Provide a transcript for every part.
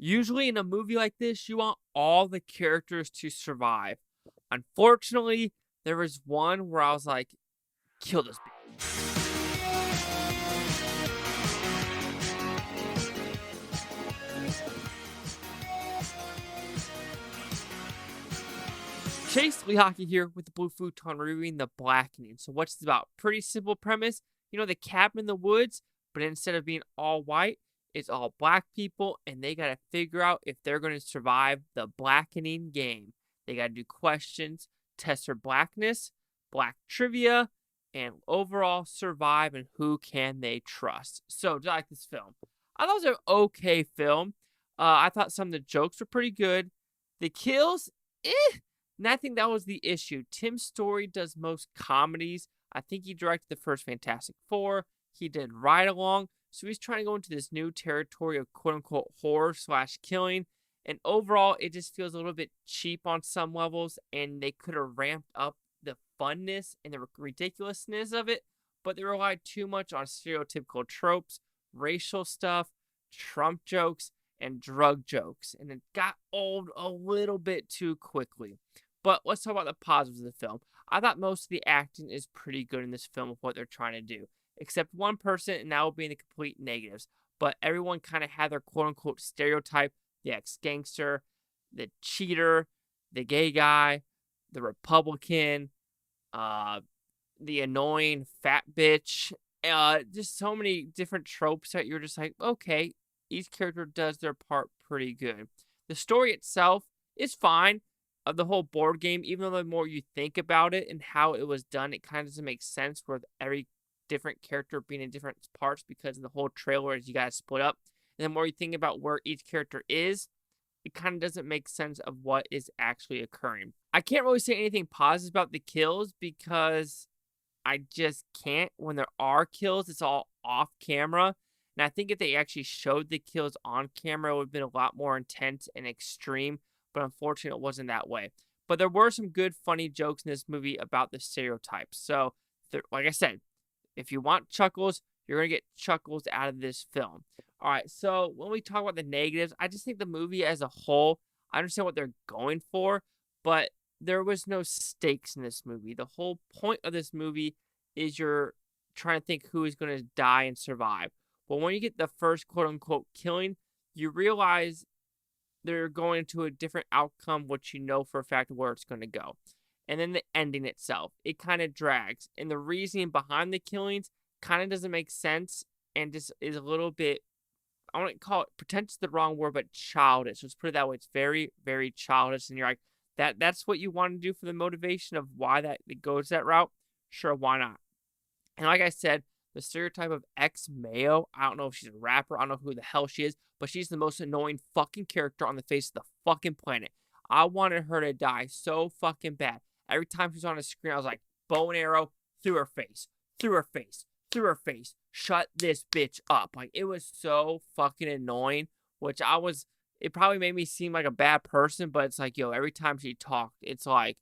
Usually in a movie like this, you want all the characters to survive. Unfortunately, there was one where I was like, kill this bitch. Chase Lee Hockey here with the Blue Futon reviewing The Blackening. So what's it about? Pretty simple premise. You know, the cabin in the woods, but instead of being all white, it's all black people, and they got to figure out if they're going to survive the blackening game. They got to do questions, test their blackness, black trivia, and overall survive, and who can they trust. So, do you like this film? I thought it was an okay film. I thought some of the jokes were pretty good. The kills, and I think that was the issue. Tim Story does most comedies. I think he directed the first Fantastic Four. He did Ride Along. So he's trying to go into this new territory of quote-unquote horror/killing. And overall, it just feels a little bit cheap on some levels. And they could have ramped up the funness and the ridiculousness of it. But they relied too much on stereotypical tropes, racial stuff, Trump jokes, and drug jokes. And it got old a little bit too quickly. But let's talk about the positives of the film. I thought most of the acting is pretty good in this film of what they're trying to do. Except one person, and that will be in the complete negatives. But everyone kind of had their quote-unquote stereotype. The ex-gangster, the cheater, the gay guy, the Republican, the annoying fat bitch. Just so many different tropes that you're just like, okay, each character does their part pretty good. The story itself is fine. Of the whole board game, even though the more you think about it and how it was done, it kind of doesn't make sense with every different character being in different parts because of the whole trailer as you guys split up. And the more you think about where each character is, it kind of doesn't make sense of what is actually occurring. I can't really say anything positive about the kills because I just can't. When there are kills, it's all off camera. And I think if they actually showed the kills on camera, it would have been a lot more intense and extreme. But unfortunately, it wasn't that way. But there were some good, funny jokes in this movie about the stereotypes. So, like I said, if you want chuckles, you're going to get chuckles out of this film. All right, so when we talk about the negatives, I just think the movie as a whole, I understand what they're going for, but there was no stakes in this movie. The whole point of this movie is you're trying to think who is going to die and survive. But when you get the first quote-unquote killing, you realize they're going to a different outcome, which you know for a fact where it's going to go. And then the ending itself, it kind of drags. And the reasoning behind the killings kind of doesn't make sense and just is a little bit, I wouldn't call it, pretentious the wrong word, but childish. Let's put it that way. It's very, very childish. And you're like, that's what you want to do for the motivation of why that it goes that route? Sure, why not? And like I said, the stereotype of ex-Mayo, I don't know if she's a rapper, I don't know who the hell she is, but she's the most annoying fucking character on the face of the fucking planet. I wanted her to die so fucking bad. Every time she was on the screen, I was like, bow and arrow, through her face, through her face, through her face. Shut this bitch up. Like, it was so fucking annoying, which it probably made me seem like a bad person, but it's like, yo, every time she talked, it's like,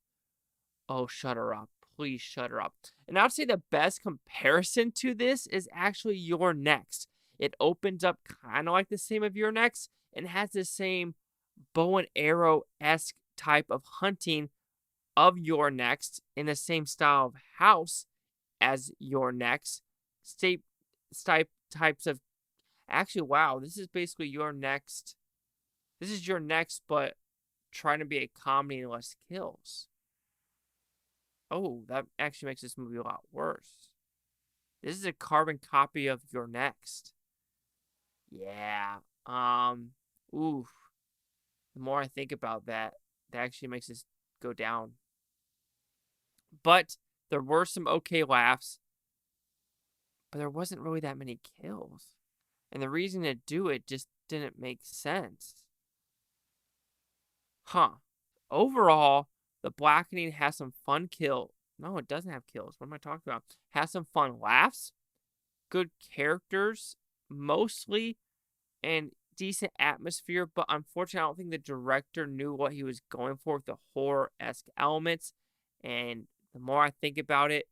oh, shut her up. Please shut her up. And I would say the best comparison to this is actually Your Next. It opens up kind of like the same of Your Next and has the same bow and arrow-esque type of hunting of Your Next in the same style of house as Your Next. Types of... Actually, wow, this is basically Your Next. This is Your Next, but trying to be a comedy and less kills. Oh, that actually makes this movie a lot worse. This is a carbon copy of Your Next. Yeah. Oof. The more I think about that, that actually makes this go down. But there were some okay laughs. But there wasn't really that many kills. And the reason to do it just didn't make sense. Overall, The Blackening has some fun No, it doesn't have kills. What am I talking about? Has some fun laughs, good characters, mostly, and decent atmosphere. But unfortunately, I don't think the director knew what he was going for with the horror-esque elements. And the more I think about it,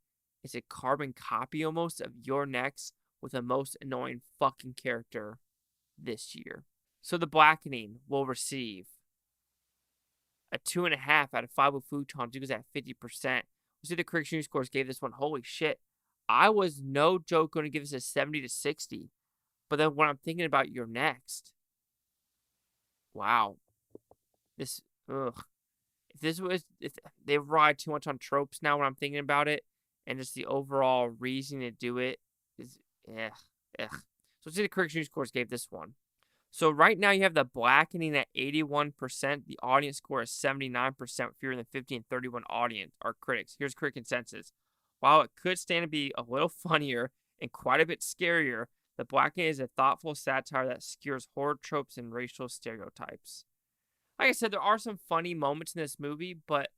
it's a carbon copy almost of Your Next with the most annoying fucking character this year. So the Blackening will receive a 2.5 out of 5 with Futons. It goes at 50%. We'll see the correction news scores gave this one. Holy shit. I was no joke going to give this a 70 to 60. But then when I'm thinking about your next, wow. This, ugh. If they ride too much on tropes now when I'm thinking about it, and just the overall reason to do it is, ugh. So let's see the correction news scores gave this one. So right now you have the Blackening at 81%. The audience score is 79%, fewer than 50 and 31 audience or critics. Here's critic consensus. While it could stand to be a little funnier and quite a bit scarier, the Blackening is a thoughtful satire that skewers horror tropes and racial stereotypes. Like I said, there are some funny moments in this movie, but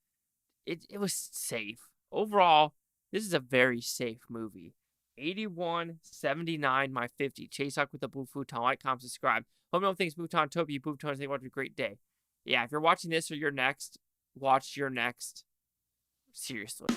it was safe. Overall, this is a very safe movie. 81, 79, my 50. Chase Hawk with the Blue Futon. Like, comment, subscribe. Hope no one thinks Futon Toby. Futon, think have a great day. Yeah, if you're watching this or you're next, watch your next. Seriously.